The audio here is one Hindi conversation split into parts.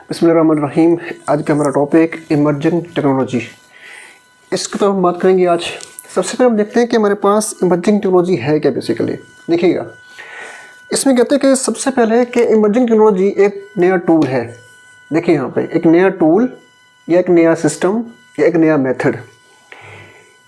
बिस्मिल्लाहिर्रहमानिर्रहीम। आज का हमारा टॉपिक इमर्जिंग टेक्नोलॉजी। इसकी तो हम बात करेंगे आज। सबसे पहले हम देखते हैं कि हमारे पास इमर्जिंग टेक्नोलॉजी है क्या। बेसिकली देखिएगा, इसमें कहते हैं कि सबसे पहले कि इमर्जिंग टेक्नोलॉजी एक नया टूल है। देखिए यहाँ पे एक नया टूल या एक नया सिस्टम या एक नया मेथड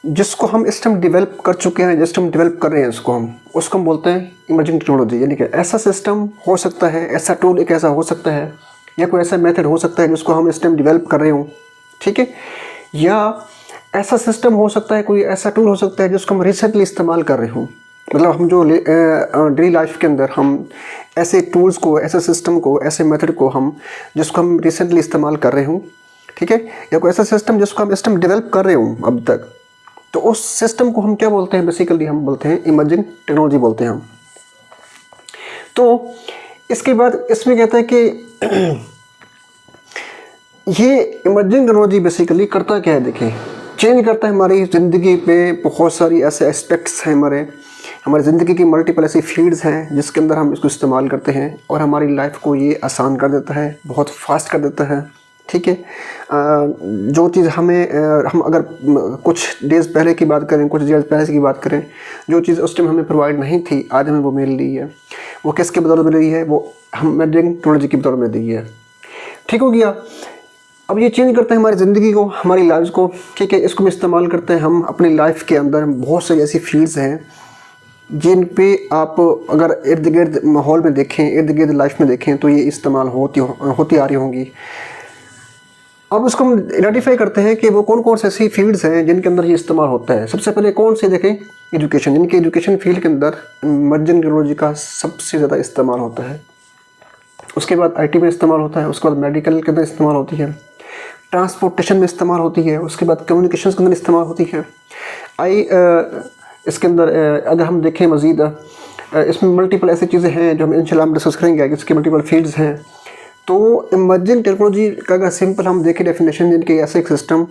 जिसको हम इस टाइम डेवलप कर चुके हैं, जिस टाइम डेवलप कर रहे हैं उसको हम बोलते हैं इमर्जिंग टेक्नोलॉजी। यानी कि ऐसा सिस्टम हो सकता है, ऐसा टूल एक ऐसा हो सकता है या कोई ऐसा मेथड हो सकता है जिसको हम इस टाइम डेवलप कर रहे हों, ठीक है। या ऐसा सिस्टम हो सकता है, कोई ऐसा टूल हो सकता है जिसको हम रिसेंटली इस्तेमाल कर रहे हों। मतलब हम जो डेली लाइफ के अंदर हम ऐसे टूल्स को, ऐसे सिस्टम को, ऐसे मेथड को जिसको हम रिसेंटली इस्तेमाल कर रहे हों, ठीक है। या कोई ऐसा सिस्टम जिसको हम इस टाइम डेवलप कर रहे हों अब तक, तो उस सिस्टम को हम क्या बोलते हैं? बेसिकली हम बोलते हैं इमर्जिंग टेक्नोलॉजी बोलते हैं हम। तो इसके बाद इसमें कहता है कि ये इमर्जिंग टेक्नोलॉजी बेसिकली करता क्या है? देखें, चेंज करता है हमारी ज़िंदगी पे। बहुत सारी ऐसे एस्पेक्ट्स हैं हमारी ज़िंदगी की, मल्टीपल ऐसी फील्ड्स हैं जिसके अंदर हम इसको इस्तेमाल करते हैं और हमारी लाइफ को ये आसान कर देता है, बहुत फास्ट कर देता है, ठीक है। जो चीज़ हम अगर कुछ डेज़ पहले की बात करें, कुछ डेज़ पहले की बात करें, जो चीज़ उस टाइम हमें प्रोवाइड नहीं थी, आज हमें वो मिल रही है। वो किसके बदौलत मिल रही है? वो हम इमर्जिंग टेक्नोलॉजी की बदौलत मिल रही है। ठीक हो गया। अब ये चेंज करता है हमारी ज़िंदगी को, हमारी लाइफ को, ठीक है। इसको हम इस्तेमाल करते हैं हम अपनी लाइफ के अंदर। बहुत सारी ऐसी फील्ड्स हैं जिन पे आप अगर इर्द गिर्द माहौल में देखें, इर्द गिर्द लाइफ में देखें, तो ये इस्तेमाल होती आ रही होंगी। अब उसको हम आइडेंटिफाई करते हैं कि वो कौन कौन सी ऐसी फील्ड्स हैं जिनके अंदर ये इस्तेमाल होता है। सबसे पहले कौन से देखें? एजुकेशन। जिनके एजुकेशन फील्ड के अंदर इमर्जिंग टेक्नोलॉजी का सबसे ज़्यादा इस्तेमाल होता है। उसके बाद आईटी में इस्तेमाल होता है। उसके बाद मेडिकल के अंदर इस्तेमाल होती है। ट्रांसपोर्टेशन में इस्तेमाल होती है। उसके बाद कम्युनिकेशन के अंदर इस्तेमाल होती है। इसके अंदर अगर हम देखें मज़ीद, इसमें मल्टीपल ऐसी चीज़ें हैं जो हम इंशाल्लाह हम डिस्कस करेंगे, इसकी मल्टीपल फील्ड्स हैं। तो इमर्जिंग टेक्नोलॉजी का अगर सिंपल हम देखें डेफिनेशन, जिनके ऐसा एक सिस्टम,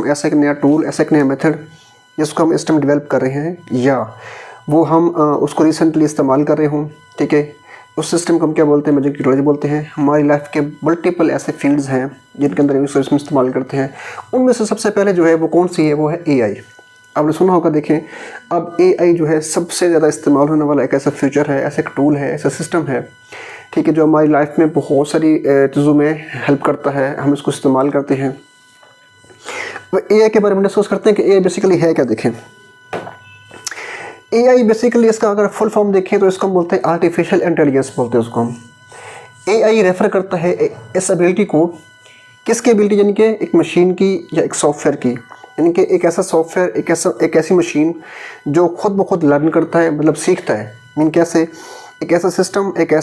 ऐसा एक नया टूल, ऐसा एक नया मेथड जिसको हम इस टाइम डेवलप कर रहे हैं या वो हम उसको रिसेंटली इस्तेमाल कर रहे हों, ठीक है। उस सिस्टम को हम क्या बोलते हैं? इमर्जिंग टेक्नोलॉजी बोलते हैं। हमारी लाइफ के मल्टीपल ऐसे फील्ड्स हैं जिनके अंदर इसको इस्तेमाल करते हैं। उनमें से सबसे पहले जो है वो कौन सी है? वो है AI। आपने सुना होगा। देखें, अब AI जो है सबसे ज़्यादा इस्तेमाल होने वाला एक ऐसा फ्यूचर है, ऐसा एक टूल है, ऐसा सिस्टम है, ठीक है, जो हमारी लाइफ में बहुत सारी चीज़ों में हेल्प करता है। हम इसको इस्तेमाल करते हैं। AI के बारे में डिस्कस करते हैं कि AI बेसिकली है क्या। देखें, AI बेसिकली इसका अगर फुल फॉर्म देखें तो इसको हम बोलते हैं आर्टिफिशियल इंटेलिजेंस बोलते हैं उसको हम। AI रेफ़र करता है इस एबिलिटी को, किसकी एबिलिटी? यानी कि एक मशीन की या एक सॉफ्टवेयर की। यानी कि एक ऐसा सॉफ्टवेयर, एक ऐसी मशीन जो खुद ब खुद लर्न करता है, मतलब सीखता है। मीन कैसे? एक ऐसा सिस्टम, एक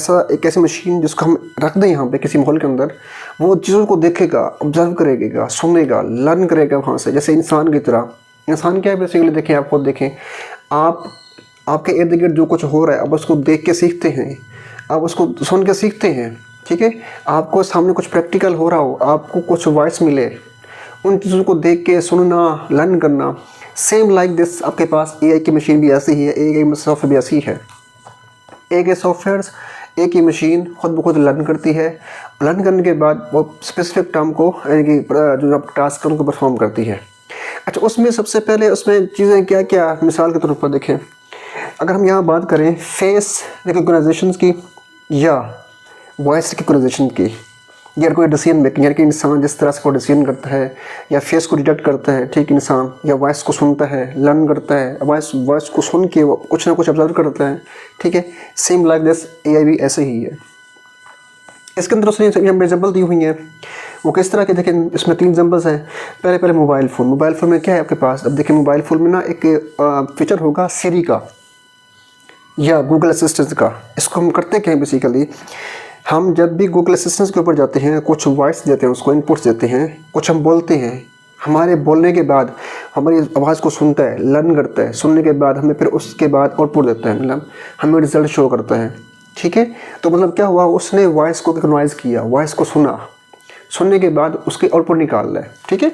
ऐसी मशीन जिसको हम रख दें यहाँ पे किसी माहौल के अंदर, वो चीज़ों को देखेगा, ऑब्जर्व करेगा, सुनेगा, लर्न करेगा वहाँ से, जैसे इंसान की तरह। इंसान क्या है बेसिकली? देखें, आप खुद देखें, आपके इर्द गिर्द जो कुछ हो रहा है, आप उसको देख के सीखते हैं, आप उसको सुन के सीखते हैं, ठीक है। आपको सामने कुछ प्रैक्टिकल हो रहा हो, आपको कुछ वॉइस मिले, उन चीज़ों को देख के सुनना, लर्न करना। सेम लाइक दिस आपके पास AI की मशीन भी ऐसी ही है, AI सॉफ्टवेयर भी ऐसी है। एक सॉफ्टवेयर, एक ही मशीन खुद ब खुद लर्न करती है। लर्न करने के बाद वो स्पेसिफिक टर्म को, यानी कि जो आप टास्क उनको परफॉर्म करती है। अच्छा, उसमें सबसे पहले उसमें चीज़ें क्या क्या, मिसाल के तौर पर देखें, अगर हम यहाँ बात करें फेस रिकॉग्नाइजेशन की या वॉइस रिकॉग्नाइजेशन की, या कोई डिसीजन मेकिंग, यानी कि इंसान जिस तरह से कोई डिसीजन करता है या फेस को डिटेक्ट करता है, ठीक, इंसान, या वॉइस को सुनता है, लर्न करता है, वॉइस को सुन के वो कुछ ना कुछ ऑब्जर्व करता है, ठीक है। सेम लाइक दिस AI भी ऐसे ही है। इसके अंदर उसने एग्जाम्पल दी हुई हैं। वो किस तरह के? देखें, इसमें 3 एग्जाम्पल्स हैं। पहले मोबाइल फ़ोन में क्या है आपके पास? अब देखिए, मोबाइल फ़ोन में ना एक फीचर होगा सिरी का या गूगल असिस्टेंट का। इसको हम करते क्या हैं? बेसिकली हम जब भी गूगल असिस्टेंट के ऊपर जाते हैं, कुछ वॉइस देते हैं, उसको इनपुट्स देते हैं, कुछ हम बोलते हैं, हमारे बोलने के बाद हमारी आवाज़ को सुनता है, लर्न करता है, सुनने के बाद हमें फिर उसके बाद आउटपुट देता है, मतलब हमें रिजल्ट शो करता है, ठीक है। तो मतलब क्या हुआ? उसने वॉइस को रिकॉग्नाइज़ किया, वॉइस को सुनने के बाद उसके आउटपुट निकाल रहा है, ठीक है।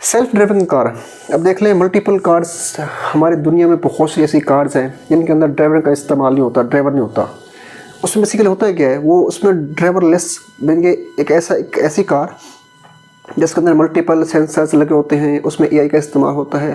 सेल्फ ड्राइविंग कार, अब देख लें, मल्टीपल कार्स हमारी दुनिया में बहुत सी ऐसी कार्स हैं जिनके अंदर ड्राइवर का इस्तेमाल नहीं होता, ड्राइवर नहीं होता। उसमें बेसिकली होता है क्या है, वो उसमें ड्राइवरलेस यानी एक ऐसी कार जिसके अंदर मल्टीपल सेंसर्स लगे होते हैं, उसमें एआई का इस्तेमाल होता है।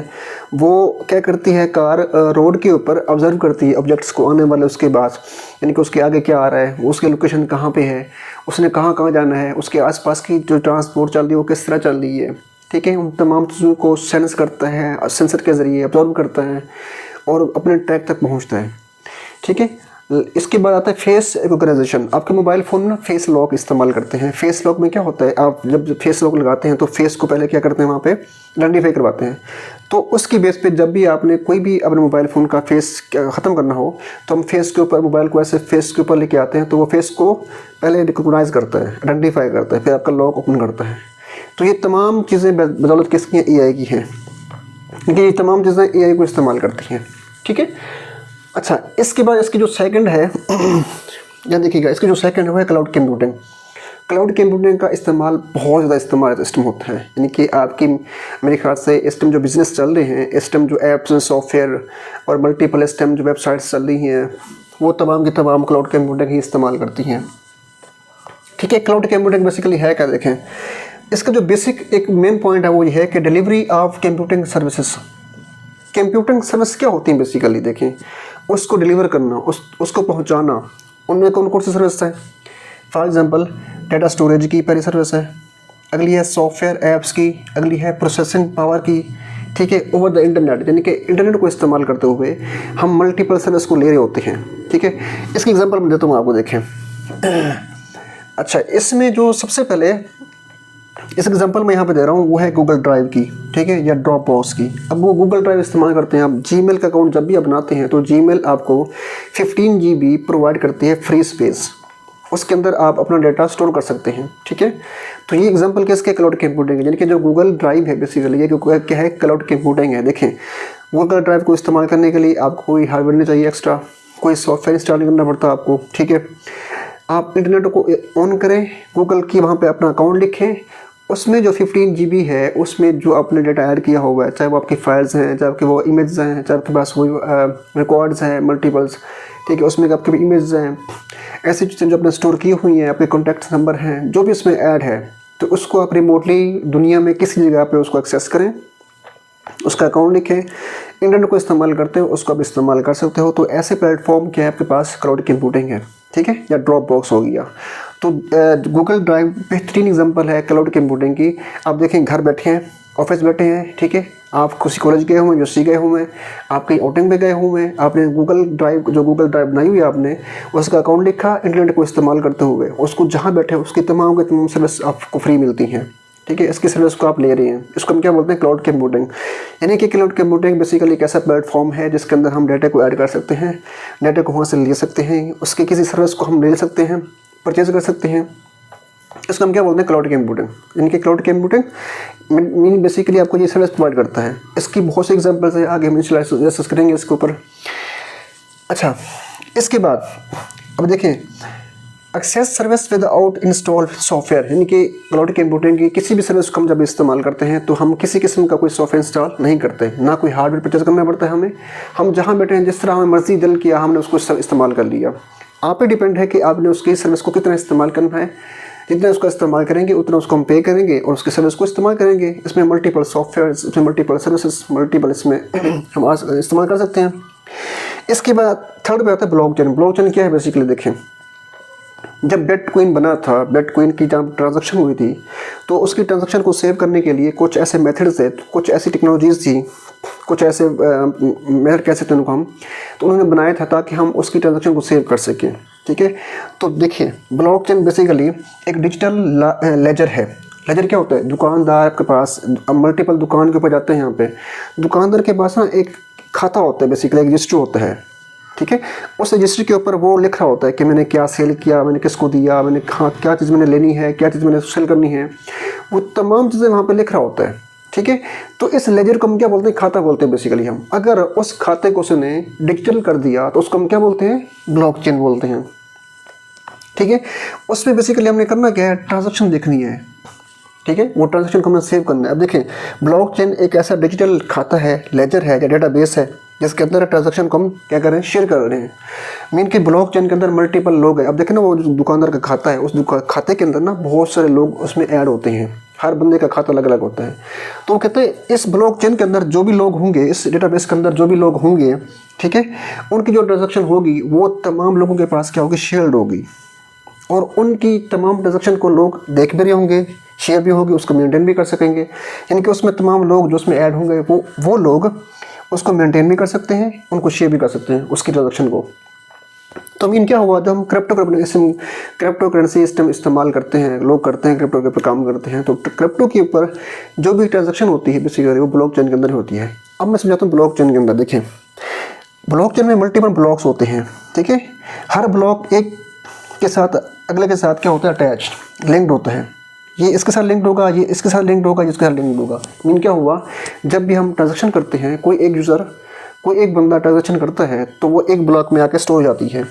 वो क्या करती है, कार रोड के ऊपर ऑब्जर्व करती है ऑब्जेक्ट्स को आने वाले उसके बाद, यानी कि उसके आगे क्या आ रहा है, उसकी लोकेशन कहाँ पे है, उसने कहाँ कहाँ जाना है, उसके आसपास की जो ट्रांसपोर्ट चल रही है वो किस तरह चल रही है। ठीक है, उन तमाम चीज़ों को सेंस करता है, सेंसर के ज़रिए ऑब्जर्व करता है और अपने ट्रैक तक पहुँचता है। ठीक है, इसके बाद आता है फेस रिकॉग्नाइजेशन। आपके मोबाइल फ़ोन में फेस लॉक इस्तेमाल करते हैं। फेस लॉक में क्या होता है, आप जब फेस लॉक लगाते हैं तो फेस को पहले क्या करते हैं, वहाँ पे आइडेंटिफाई करवाते हैं। तो उसकी बेस पे जब भी आपने कोई भी अपने मोबाइल फ़ोन का फेस ख़त्म करना हो तो हम फेस के ऊपर मोबाइल को ऐसे फेस के ऊपर लेके आते हैं, तो वो फेस को पहले रिकॉग्नाइज करता है, आइडेंटिफाई करता है, फिर आपका लॉक ओपन करता है। तो ये तमाम चीज़ें बदौलत किसकी हैं, एआई की हैं, क्योंकि ये तमाम चीज़ें एआई को इस्तेमाल करती हैं। ठीक है, अच्छा, इसके बाद इसकी जो सेकंड है या देखिएगा, इसकी जो सेकंड है वो है क्लाउड कंप्यूटिंग। क्लाउड कंप्यूटिंग का इस्तेमाल बहुत ज़्यादा इस्तेमाल इस टाइम होता है, यानी कि आपकी मेरे ख्याल से इस टाइम जो बिज़नेस चल रहे हैं, इस टाइम जो ऐप्स हैं, सॉफ्टवेयर और मल्टीपल इस टाइम जो वेबसाइट्स चल रही हैं, वो तमाम की तमाम क्लाउड कंप्यूटिंग ही इस्तेमाल करती हैं। ठीक है, क्लाउड कंप्यूटिंग बेसिकली है क्या, देखें इसका जो बेसिक एक मेन पॉइंट है वो ये है कि delivery of computing services. Computing service क्या होती है बेसिकली, देखें उसको डिलीवर करना, उसको पहुंचाना, उनमें कौन कौन सी सर्विस है। फॉर एग्जांपल डाटा स्टोरेज की पहली सर्विस है, अगली है सॉफ्टवेयर ऐप्स की, अगली है प्रोसेसिंग पावर की। ठीक है, ओवर द इंटरनेट, यानी कि इंटरनेट को इस्तेमाल करते हुए हम मल्टीपल सर्विस को ले रहे होते हैं। ठीक है, इसकी एग्जांपल मैं देता हूँ आपको, देखें। अच्छा, इसमें जो सबसे पहले इस एग्जांपल मैं यहाँ पे दे रहा हूँ वो है गूगल ड्राइव की, ठीक है, या ड्रॉप बॉक्स की। अब वो गूगल ड्राइव इस्तेमाल करते हैं, आप जीमेल का अकाउंट जब भी आप बनाते हैं तो जीमेल आपको 15 GB प्रोवाइड करती है फ्री स्पेस, उसके अंदर आप अपना डाटा स्टोर कर सकते हैं। ठीक है, तो ये एग्जांपल किसके, क्लाउड कंप्यूटिंग है, यानी कि जो गूगल ड्राइव है बेसिकली ये क्या है, क्लाउड कंप्यूटिंग है। देखें, गूगल ड्राइव को इस्तेमाल करने के लिए आपको कोई हार्डवेयर नहीं चाहिए एक्स्ट्रा, कोई सॉफ्टवेयर इंस्टॉल नहीं करना पड़ता आपको। ठीक है, आप इंटरनेट को ऑन करें, गूगल की वहाँ पर अपना अकाउंट लिखें, उसमें जो 15 GB है उसमें जो आपने डाटा ऐड किया हुआ है, चाहे वो आपकी फाइल्स हैं, चाहे आपके वो इमेज हैं, चाहे आपके पास वो रिकॉर्ड्स हैं मल्टीपल्स, ठीक है, उसमें आपके भी इमेज हैं, ऐसी चीज़ें जो आपने स्टोर की हुई हैं, आपके कॉन्टैक्ट नंबर हैं, जो भी इसमें ऐड है, तो उसको आप रिमोटली दुनिया में किसी जगह पे उसको एक्सेस करें, उसका अकाउंट लिखें, इंटरनेट को इस्तेमाल करते हो उसको आप इस्तेमाल कर सकते हो। तो ऐसे प्लेटफॉर्म के आपके पास क्लाउड कंप्यूटिंग है। ठीक है, या ड्रॉप बॉक्स हो गया। तो गूगल ड्राइव बेहतरीन एग्जांपल है क्लाउड कंप्यूटिंग की। आप देखें, घर बैठे हैं, ऑफिस बैठे हैं, ठीक है, आप किसी कॉलेज गए हुए हैं, यूनिवर्सिटी गए हुए हैं, आप कहीं आउटिंग पे गए हुए हैं, आपने गूगल ड्राइव बनाई हुई है, आपने उसका अकाउंट लिखा, इंटरनेट को इस्तेमाल करते हुए उसको जहाँ बैठे उसकी तमाम की तमाम सर्विस आपको फ्री मिलती हैं। ठीक है, इसकी सर्विस को आप ले रहे हैं, इसको हम क्या बोलते हैं, क्लाउड कंप्यूटिंग। यानी कि क्लाउड कंप्यूटिंग बेसिकली एक ऐसा प्लेटफॉर्म है जिसके अंदर हम डाटा को ऐड कर सकते हैं, डाटा को वहाँ से ले सकते हैं, उसके किसी सर्विस को हम ले सकते हैं, परचेज कर सकते हैं। इसको हम क्या बोलते हैं, क्लाउड कंप्यूटिंग। यानी कि क्लाउड कंप्यूटिंग मीन बेसिकली आपको ये सर्विस प्रोवाइड करता है। इसकी बहुत सी एग्जांपल्स है, आगे हम डिस्कस करेंगे इसके ऊपर। अच्छा, इसके बाद अब देखें, access service without install software, यानी कि क्लाउड कंप्यूटिंग की किसी भी सर्विस को हम जब इस्तेमाल करते हैं तो हम किसी किस्म का कोई सॉफ्टवेयर इंस्टॉल नहीं करते, ना कोई हार्डवेयर परचेज करना पड़ता है हमें। हम जहाँ बैठे हैं जिस तरह हमें मर्जी दिल किया हमने उसको इस्तेमाल कर लिया। आप पे डिपेंड है कि आपने उसकी सर्विस को कितना इस्तेमाल करना है। जितना उसका इस्तेमाल करेंगे उतना उसको हम पे करेंगे और उसकी सर्विस को इस्तेमाल करेंगे। इसमें मल्टीपल सॉफ्टवेयर, इसमें मल्टीपल सर्विसेज, मल्टीपल इसमें हम इस्तेमाल कर सकते हैं। इसके बाद थर्ड पे आता है ब्लॉकचेन। ब्लॉकचेन क्या है बेसिकली, देखें, जब बिटकॉइन बना था, बिटकॉइन की जब ट्रांजैक्शन हुई थी तो उसकी ट्रांजैक्शन को सेव करने के लिए कुछ ऐसे मेथड्स थे, कुछ ऐसी टेक्नोलॉजीज़ थी, कुछ ऐसे मेथड कह सकते हैं उनको हम, तो उन्होंने बनाया था ताकि हम उसकी ट्रांजैक्शन को सेव कर सकें। ठीक है, तो देखिए ब्लॉकचेन बेसिकली एक डिजिटल लेजर है। लेजर क्या होता है, दुकानदार के पास मल्टीपल दुकान के ऊपर जाते हैं, यहाँ पे दुकानदार के पास ना एक खाता होता है, बेसिकली एक रजिस्टर होता है। ठीक है, उस रजिस्टर के ऊपर वो लिख रहा होता है कि मैंने क्या सेल किया, मैंने किसको दिया, मैंने क्या चीज़ मैंने लेनी है, क्या चीज़ मैंने सेल करनी है, वो तमाम चीज़ें वहाँ पे लिख रहा होता है। ठीक है, तो इस लेजर को हम क्या बोलते हैं, खाता बोलते हैं बेसिकली हम। अगर उस खाते को उसने डिजिटल कर दिया तो उसको हम क्या बोलते हैं, ब्लॉकचेन बोलते हैं। ठीक है, उसमें बेसिकली हमने करना क्या है, ट्रांजैक्शन देखनी है। ठीक है, वो ट्रांजैक्शन को हमें सेव करना है। अब देखें, ब्लॉकचेन एक ऐसा डिजिटल खाता है, लेजर है या डेटाबेस है जिसके अंदर ट्रांजेक्शन को हम क्या कर रहे हैं, शेयर कर रहे हैं। मीन कि ब्लॉकचेन के अंदर मल्टीपल लोग हैं। अब देखें ना, वो जो दुकानदार का खाता है, उस खाते के अंदर ना बहुत सारे लोग उसमें ऐड होते हैं, हर बंदे का खाता अलग अलग होता है। तो वो कहते हैं इस ब्लॉकचेन के अंदर जो भी लोग होंगे, इस डेटाबेस के अंदर जो भी लोग होंगे, ठीक है, उनकी जो ट्रांजेक्शन होगी वो तमाम लोगों के पास क्या होगी, शेयर्ड होगी। और उनकी तमाम ट्रांजेक्शन को लोग देख भी रहे होंगे, शेयर भी होगी, उसको मेंटेन भी कर सकेंगे। यानी कि उसमें तमाम लोग जो उसमें ऐड होंगे वो लोग उसको मेंटेन भी कर सकते हैं, उनको शेयर भी कर सकते हैं उसकी ट्रांजेक्शन को। तो मीन क्या हुआ, जब हम क्रिप्टो करेंसी सिस्टम इस्तेमाल करते हैं, लोग करते हैं, क्रिप्टो के ऊपर काम करते हैं, तो क्रिप्टो के ऊपर जो भी ट्रांजेक्शन होती है बेसिकली वो ब्लॉकचेन के अंदर होती है। अब मैं समझाता हूँ ब्लॉकचेन के अंदर। देखिए, ब्लॉकचेन में मल्टीपल ब्लॉक्स होते हैं, ठीक है। हर ब्लॉक एक के साथ अगले के साथ क्या होता है, अटैच, लिंक्ड होता है। ये इसके साथ लिंक्ड होगा, ये इसके साथ लिंक्ड होगा, ये इसके साथ लिंक्ड होगा। मीन क्या हुआ, जब भी हम ट्रांजेक्शन करते हैं, कोई एक बंदा ट्रांजेक्शन करता है तो वो एक ब्लॉक में आके स्टोर हो जाती है।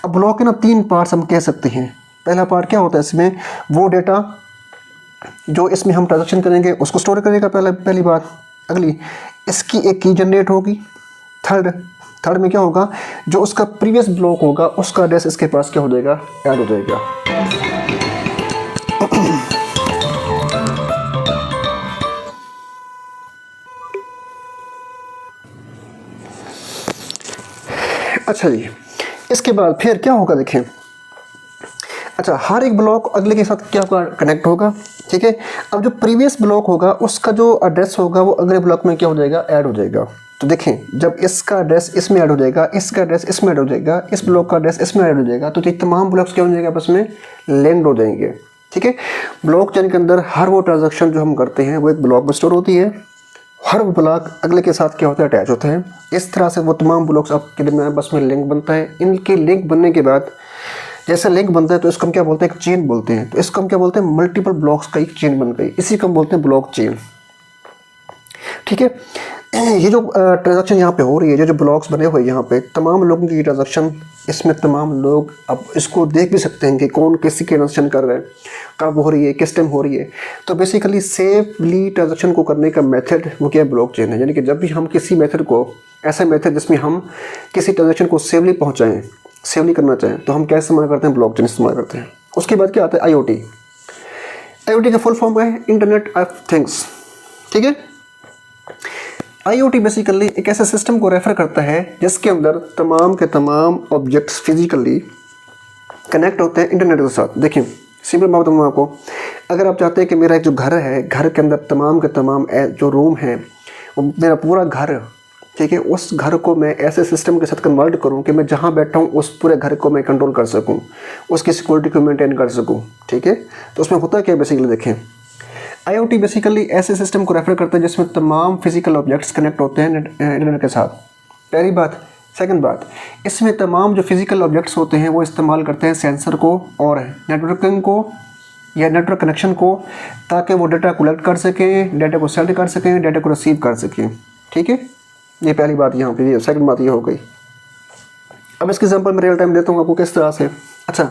अब ब्लॉक के ना 3 पार्ट्स हम कह सकते हैं। पहला पार्ट क्या होता है, इसमें वो डेटा जो इसमें हम ट्रांजेक्शन करेंगे उसको स्टोर करेगा, पहली बात। अगली, इसकी एक की जनरेट होगी। थर्ड में क्या होगा, जो उसका प्रीवियस ब्लॉक होगा उसका एड्रेस इसके पास क्या हो जाएगा, ऐड हो जाएगा। अच्छा जी, इसके बाद फिर क्या होगा, देखें। अच्छा, हर एक ब्लॉक अगले के साथ क्या होगा, कनेक्ट होगा, ठीक है। अब जो प्रीवियस ब्लॉक होगा उसका जो एड्रेस होगा वो अगले ब्लॉक में क्या हो जाएगा, ऐड हो जाएगा। तो देखें, जब इसका एड्रेस इसमें ऐड हो जाएगा, इसका एड्रेस इसमें ऐड हो जाएगा, इस ब्लॉक का एड्रेस इसमें ऐड हो जाएगा, तो ये तमाम ब्लॉक्स क्या हो जाएगा, आपस में लिंक्ड हो जाएंगे, ठीक है। ब्लॉकचेन के अंदर हर वो ट्रांजैक्शन जो हम करते हैं वो एक ब्लॉक में स्टोर होती है। हर ब्लॉक अगले के साथ क्या होता है, अटैच होते हैं। इस तरह से वो तमाम ब्लॉक्स आपके दरमियान आपस में लिंक बनता है। इनके लिंक बनने के बाद जैसे लिंक बनता है तो इसको हम क्या बोलते हैं, एक चेन बोलते हैं। तो इसको हम क्या बोलते हैं, मल्टीपल ब्लॉक्स का एक चेन बन गई, इसी को हम बोलते हैं ब्लॉक चेन, ठीक है। ये जो ट्रांजैक्शन यहाँ पे हो रही है, जो ब्लॉक्स बने हुए यहाँ पे, तमाम लोगों की ट्रांजैक्शन, इसमें तमाम लोग अब इसको देख भी सकते हैं कि कौन किसी की ट्रांजैक्शन कर रहा है, कब हो रही है, किस टाइम हो रही है। तो बेसिकली सेफली ट्रांजैक्शन को करने का मेथड वो क्या है, ब्लॉकचेन है। यानी कि जब भी हम किसी मेथड को, ऐसा मेथड जिसमें हम किसी ट्रांजैक्शन को सेफली पहुँचाएँ, सेफली करना चाहें, तो हम क्या इस्तेमाल करते हैं, ब्लॉकचेन इस्तेमाल करते हैं। उसके बाद क्या आता है, IoT। IoT का फुल फॉर्म है इंटरनेट ऑफ थिंग्स, ठीक है। IoT बेसिकली एक ऐसे सिस्टम को रेफर करता है जिसके अंदर तमाम के तमाम ऑब्जेक्ट्स फिजिकली कनेक्ट होते हैं इंटरनेट के साथ। देखिए, सिंपल बात बताऊँ आपको, अगर आप चाहते हैं कि मेरा एक जो घर है, घर के अंदर तमाम के तमाम जो रूम है, वो मेरा पूरा घर, ठीक है, उस घर को मैं ऐसे सिस्टम के साथ कन्वर्ट करूं कि मैं जहां बैठा हूं उस पूरे घर को मैं कंट्रोल कर सकूं, उसकी सिक्योरिटी को मेंटेन कर सकूं, ठीक है। तो उसमें होता क्या बेसिकली, देखें, IoT बेसिकली ऐसे सिस्टम को रेफर करता है जिसमें तमाम फिजिकल ऑब्जेक्ट्स कनेक्ट होते हैं इंटरनेट के साथ, पहली बात। सेकंड बात, इसमें तमाम जो फिजिकल ऑब्जेक्ट्स होते हैं वो इस्तेमाल करते हैं सेंसर को और नेटवर्किंग को या नेटवर्क कनेक्शन को, ताकि वो डाटा कलेक्ट कर सकें, डाटा को सेंड कर सकें, डाटा को रिसीव कर सकें, ठीक है। ये पहली बात यहाँ पे, सेकंड बात ये हो गई। अब इसकी एग्जांपल मैं रियल टाइम देता हूँ आपको किस तरह से। अच्छा,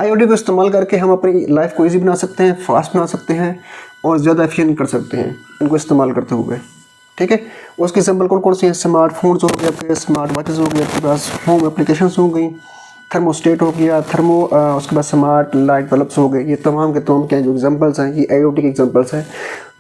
IoT को इस्तेमाल करके हम अपनी लाइफ को ईजी बना सकते हैं, फास्ट बना सकते हैं और ज़्यादा एफिशिएंट कर सकते हैं इनको इस्तेमाल करते हुए, ठीक है। उसकी एग्जांपल कौन कौन सी हैं, स्मार्टफोन्स हो गए आपके, स्मार्ट वॉचेस हो गए आपके पास, होम एप्लीकेशंस हो गई, थर्मोस्टेट हो गया, उसके बाद स्मार्ट लाइट बल्ब्स हो गए। ये तमाम के तमाम क्या जो एग्जांपल्स हैं, ये IoT के एग्जांपल्स हैं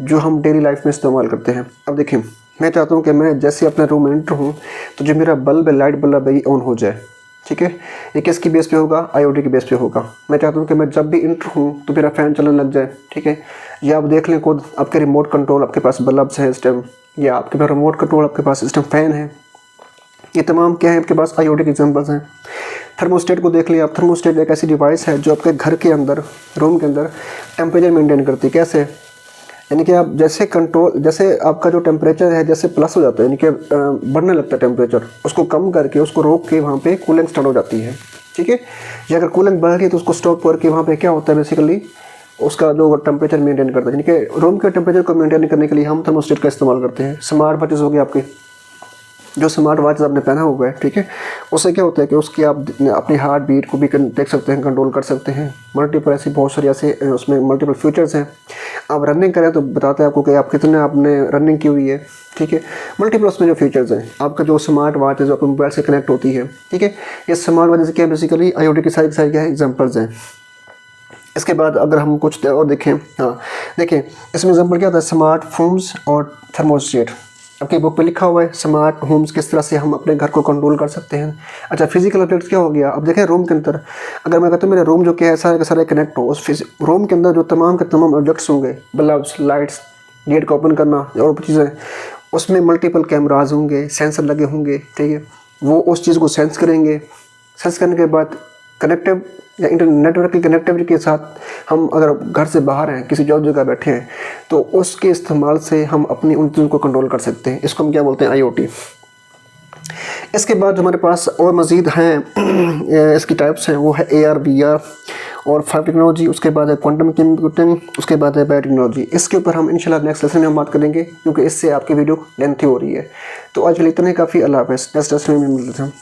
जो हम डेली लाइफ में इस्तेमाल करते हैं। अब देखिए, मैं चाहता हूँ कि मैं जैसे अपने रूम में एंटर हूँ तो जो मेरा बल्ब है, लाइट बल्ब है, ये ऑन हो जाए, ठीक है। ये किसकी बेस पे होगा, IoT के बेस पे होगा। मैं चाहता हूँ कि मैं जब भी इंटर हूँ तो मेरा फ़ैन चलने लग जाए, ठीक है। या आप देख लें खुद, आपके रिमोट कंट्रोल आपके पास बल्ब्स हैं इस टाइम, या आपके पास रिमोट कंट्रोल आपके पास इस टाइम फ़ैन है। ये तमाम क्या है आपके पास, IoT के एग्जाम्पल्स हैं। थर्मोस्टेट को देख लिया आप, थर्मोस्टेट एक ऐसी डिवाइस है जो आपके घर के अंदर, रूम के अंदर टेम्परेचर मेंटेन करती है। कैसे, यानी कि आप जैसे आपका जो टेम्परेचर है जैसे प्लस हो जाता है, यानी कि बढ़ने लगता है टेम्परेचर, उसको कम करके उसको रोक के वहाँ पे कूलिंग स्टार्ट हो जाती है, ठीक है। या अगर कूलिंग बढ़ रही है तो उसको स्टॉप करके वहाँ पे क्या होता है बेसिकली उसका जो टेम्परेचर मेंटेन करता है। यानी कि रूम के टेम्परेचर को मेंटेन करने के लिए हम थर्मोस्टेट का इस्तेमाल करते हैं। स्मार्ट वॉचेस हो गए आपके, जो स्मार्ट वॉच आपने पहना हुआ है, ठीक है, उससे क्या होता है कि उसकी आप अपनी हार्ट बीट को भी देख सकते हैं, कंट्रोल कर सकते हैं। मल्टीपल ऐसी बहुत सारी ऐसे उसमें मल्टीपल फीचर्स हैं। आप रनिंग करें तो बताते हैं आपको कि आप कितने आपने रनिंग की हुई है, ठीक है। मल्टीपल उसमें जो फीचर्स हैं, आपका जो स्मार्ट वॉच है जो आपके मोबाइल से कनेक्ट होती है, ठीक है। ये स्मार्ट वॉच क्या है, बेसिकली IoT की सारी क्या है एग्जाम्पल्स हैं। इसके बाद अगर हम कुछ और देखें, हाँ देखें इसमें एग्जाम्पल क्या होता है, स्मार्ट होम्स और थर्मोस्टेट। आपकी बुक पे लिखा हुआ है स्मार्ट होम्स किस तरह से हम अपने घर को कंट्रोल कर सकते हैं। अच्छा, फिजिकल ऑब्जेक्ट्स क्या हो गया, अब देखें रूम के अंदर अगर मैं कहता हूँ मेरा रूम जो क्या है सारे के सारे कनेक्ट हो, उस रूम के अंदर जो तमाम के तमाम ऑब्जेक्ट्स होंगे, बल्ब्स, लाइट्स, गेट को ओपन करना और चीज़ें, उसमें मल्टीपल कैमराज होंगे, सेंसर लगे होंगे, ठीक है। वो उस चीज़ को सेंस करेंगे, सेंस करने के बाद कनेक्टिव या इंटरनेट नेटवर्क की कनेक्टिविटी के साथ हम अगर घर से बाहर हैं, किसी और जगह बैठे हैं, तो उसके इस्तेमाल से हम अपनी उन चीज़ों को कंट्रोल कर सकते हैं। इसको हम क्या बोलते हैं, IoT। इसके बाद हमारे पास और मज़ीद हैं इसकी टाइप्स हैं, वो है AR VR और 5 टेक्नोलॉजी, उसके बाद है क्वांटम कंप्यूटिंग, उसके बाद है बायो टेक्नोलॉजी। इसके ऊपर हम इंशाल्लाह नेक्स्ट लेसन में हम बात करेंगे, क्योंकि इससे आपकी वीडियो लेंथी हो रही है। तो आज के लिए इतने काफ़ी। अल्लाह हाफ़िज़, नेक्स्ट लेसन में मिलते हैं।